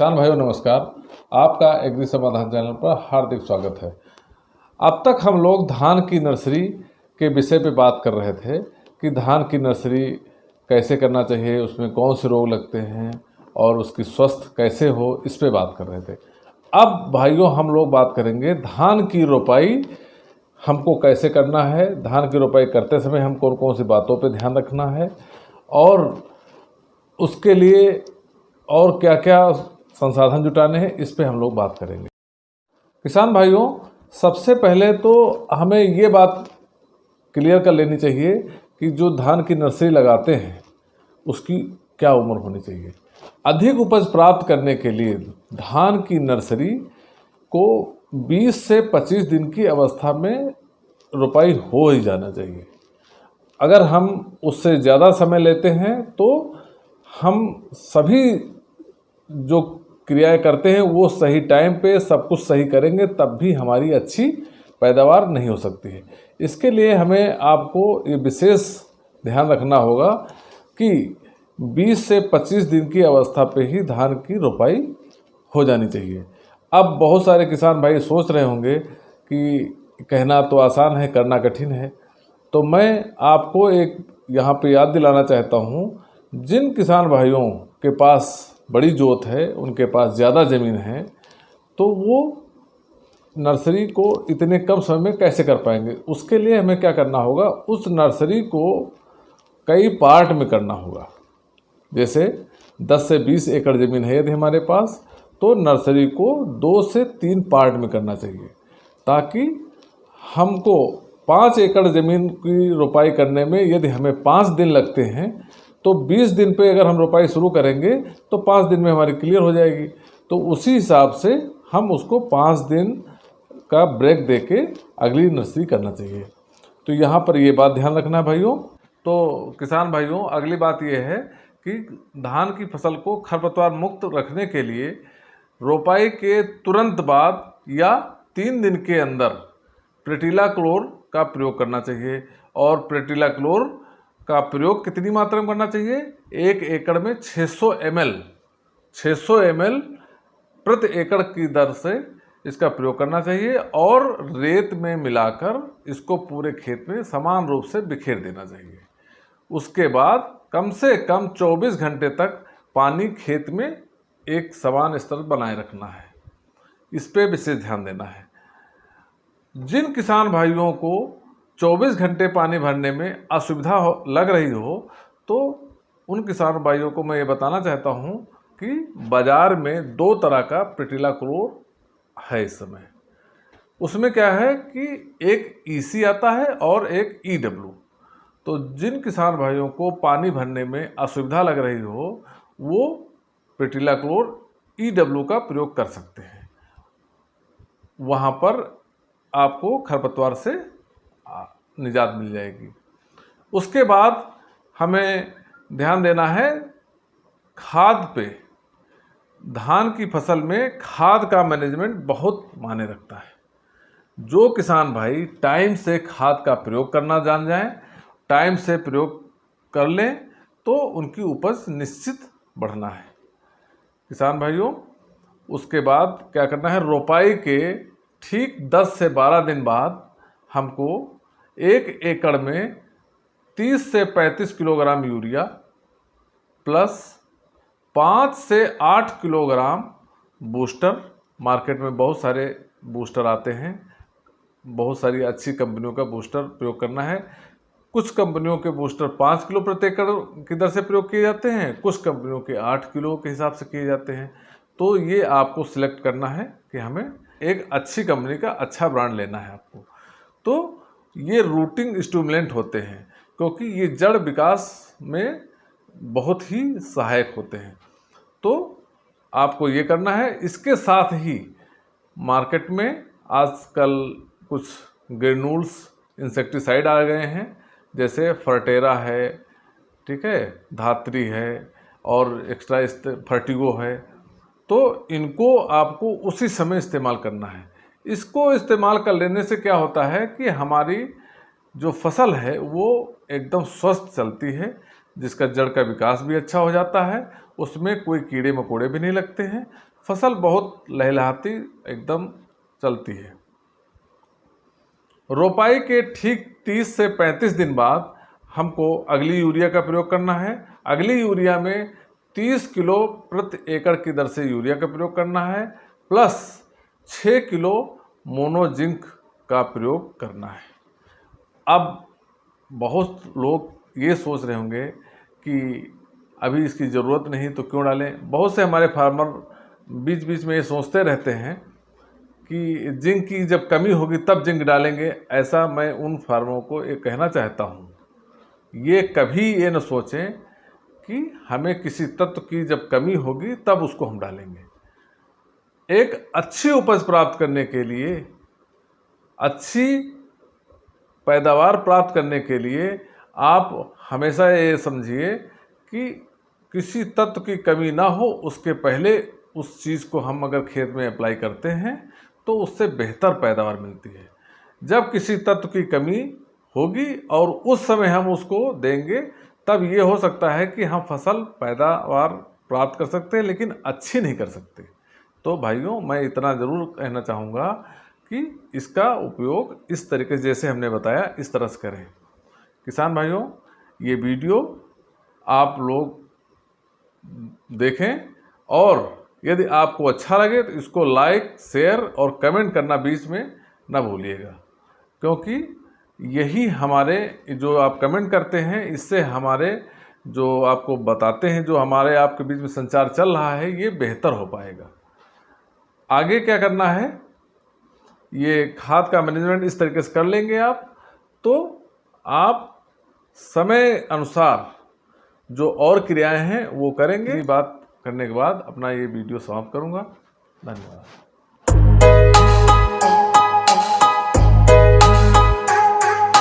किसान भाइयों नमस्कार। आपका एग्री समाधान चैनल पर हार्दिक स्वागत है। अब तक हम लोग धान की नर्सरी के विषय पे बात कर रहे थे कि धान की नर्सरी कैसे करना चाहिए, उसमें कौन से रोग लगते हैं और उसकी स्वस्थ कैसे हो, इस पे बात कर रहे थे। अब भाइयों हम लोग बात करेंगे धान की रोपाई हमको कैसे करना है, धान की रोपाई करते समय हम कौन कौन सी बातों पे ध्यान रखना है और उसके लिए और क्या क्या संसाधन जुटाने हैं, इस पे हम लोग बात करेंगे। किसान भाइयों, सबसे पहले तो हमें ये बात क्लियर कर लेनी चाहिए कि जो धान की नर्सरी लगाते हैं उसकी क्या उम्र होनी चाहिए। अधिक उपज प्राप्त करने के लिए धान की नर्सरी को 20 से 25 दिन की अवस्था में रोपाई हो ही जाना चाहिए। अगर हम उससे ज़्यादा समय लेते हैं तो हम सभी जो क्रियाएं करते हैं वो सही टाइम पे सब कुछ सही करेंगे, तब भी हमारी अच्छी पैदावार नहीं हो सकती है। इसके लिए हमें आपको ये विशेष ध्यान रखना होगा कि 20 से 25 दिन की अवस्था पे ही धान की रोपाई हो जानी चाहिए। अब बहुत सारे किसान भाई सोच रहे होंगे कि कहना तो आसान है, करना कठिन है। तो मैं आपको एक यहाँ पे याद दिलाना चाहता हूँ, जिन किसान भाइयों के पास बड़ी जोत है, उनके पास ज़्यादा ज़मीन है, तो वो नर्सरी को इतने कम समय में कैसे कर पाएंगे। उसके लिए हमें क्या करना होगा, उस नर्सरी को कई पार्ट में करना होगा। जैसे 10 से 20 एकड़ ज़मीन है यदि हमारे पास, तो नर्सरी को 2 से 3 पार्ट में करना चाहिए, ताकि हमको 5 एकड़ ज़मीन की रोपाई करने में यदि हमें 5 दिन लगते हैं, तो 20 दिन पे अगर हम रोपाई शुरू करेंगे तो 5 दिन में हमारी क्लियर हो जाएगी। तो उसी हिसाब से हम उसको 5 दिन का ब्रेक देके अगली नर्सरी करना चाहिए। तो यहाँ पर ये बात ध्यान रखना है भाइयों। तो किसान भाइयों, अगली बात ये है कि धान की फसल को खरपतवार मुक्त रखने के लिए रोपाई के तुरंत बाद या 3 दिन के अंदर प्रेटिलाक्लोर का प्रयोग करना चाहिए। और प्रेटिलाक्लोर का प्रयोग कितनी मात्रा में करना चाहिए? 1 एकड़ में 600 ml प्रति एकड़ की दर से इसका प्रयोग करना चाहिए और रेत में मिलाकर इसको पूरे खेत में समान रूप से बिखेर देना चाहिए। उसके बाद कम से कम 24 घंटे तक पानी खेत में एक समान स्तर बनाए रखना है। इस पे विशेष ध्यान देना है। जिन किसान भाइयों को 24 घंटे पानी भरने में असुविधा लग रही हो, तो उन किसान भाइयों को मैं ये बताना चाहता हूँ कि बाज़ार में 2 तरह का प्रेटिलाक्लोर है इस समय। उसमें क्या है कि एक EC आता है और एक EW। तो जिन किसान भाइयों को पानी भरने में असुविधा लग रही हो, वो प्रेटिलाक्लोर EW का प्रयोग कर सकते हैं। वहाँ पर आपको खरपतवार से निजात मिल जाएगी। उसके बाद हमें ध्यान देना है खाद पे। धान की फसल में खाद का मैनेजमेंट बहुत मायने रखता है। जो किसान भाई टाइम से खाद का प्रयोग करना जान जाएं, टाइम से प्रयोग कर लें, तो उनकी उपज निश्चित बढ़ना है। किसान भाइयों, उसके बाद क्या करना है, रोपाई के ठीक 10 से 12 दिन बाद हमको 1 एकड़ में 30 से 35 किलोग्राम यूरिया प्लस 5 से 8 किलोग्राम बूस्टर, मार्केट में बहुत सारे बूस्टर आते हैं, बहुत सारी अच्छी कंपनियों का बूस्टर प्रयोग करना है। कुछ कंपनियों के बूस्टर 5 किलो प्रति एकड़ की दर से प्रयोग किए जाते हैं, कुछ कंपनियों के 8 किलो के हिसाब से किए जाते हैं। तो ये आपको सिलेक्ट करना है कि हमें एक अच्छी कंपनी का अच्छा ब्रांड लेना है आपको। तो ये रूटिंग स्टिमुलेंट होते हैं, क्योंकि ये जड़ विकास में बहुत ही सहायक होते हैं। तो आपको ये करना है। इसके साथ ही मार्केट में आजकल कुछ ग्रेन्यूल्स इंसेक्टिसाइड आ गए हैं, जैसे फर्टेरा है, ठीक है, धात्री है और एक्स्ट्रा फर्टिगो है। तो इनको आपको उसी समय इस्तेमाल करना है। इसको इस्तेमाल कर लेने से क्या होता है कि हमारी जो फसल है वो एकदम स्वस्थ चलती है, जिसका जड़ का विकास भी अच्छा हो जाता है, उसमें कोई कीड़े मकोड़े भी नहीं लगते हैं। फसल बहुत लहलहाती एकदम चलती है। रोपाई के ठीक 30 से 35 दिन बाद हमको अगली यूरिया का प्रयोग करना है। अगली यूरिया में 30 किलो प्रति एकड़ की दर से यूरिया का प्रयोग करना है, प्लस 6 किलो मोनोजिंक का प्रयोग करना है। अब बहुत लोग ये सोच रहे होंगे कि अभी इसकी ज़रूरत नहीं तो क्यों डालें। बहुत से हमारे फार्मर बीच बीच में ये सोचते रहते हैं कि जिंक की जब कमी होगी तब जिंक डालेंगे। ऐसा मैं उन फार्मरों को ये कहना चाहता हूँ, ये कभी ये न सोचें कि हमें किसी तत्व की जब कमी होगी तब उसको हम डालेंगे। एक अच्छी उपज प्राप्त करने के लिए, अच्छी पैदावार प्राप्त करने के लिए आप हमेशा ये समझिए कि किसी तत्व की कमी ना हो, उसके पहले उस चीज़ को हम अगर खेत में अप्लाई करते हैं तो उससे बेहतर पैदावार मिलती है। जब किसी तत्व की कमी होगी और उस समय हम उसको देंगे, तब ये हो सकता है कि हम फसल पैदावार प्राप्त कर सकते हैं लेकिन अच्छी नहीं कर सकते। तो भाइयों, मैं इतना ज़रूर कहना चाहूँगा कि इसका उपयोग इस तरीके से जैसे हमने बताया इस तरह से करें। किसान भाइयों, ये वीडियो आप लोग देखें और यदि आपको अच्छा लगे तो इसको लाइक, शेयर और कमेंट करना बीच में ना भूलिएगा, क्योंकि यही हमारे जो आप कमेंट करते हैं इससे हमारे जो आपको बताते हैं, जो हमारे आपके बीच में संचार चल रहा है, ये बेहतर हो पाएगा। आगे क्या करना है, ये खाद का मैनेजमेंट इस तरीके से कर लेंगे आप, तो आप समय अनुसार जो और क्रियाएं हैं वो करेंगे। बात करने के बाद अपना ये वीडियो समाप्त करूंगा। धन्यवाद।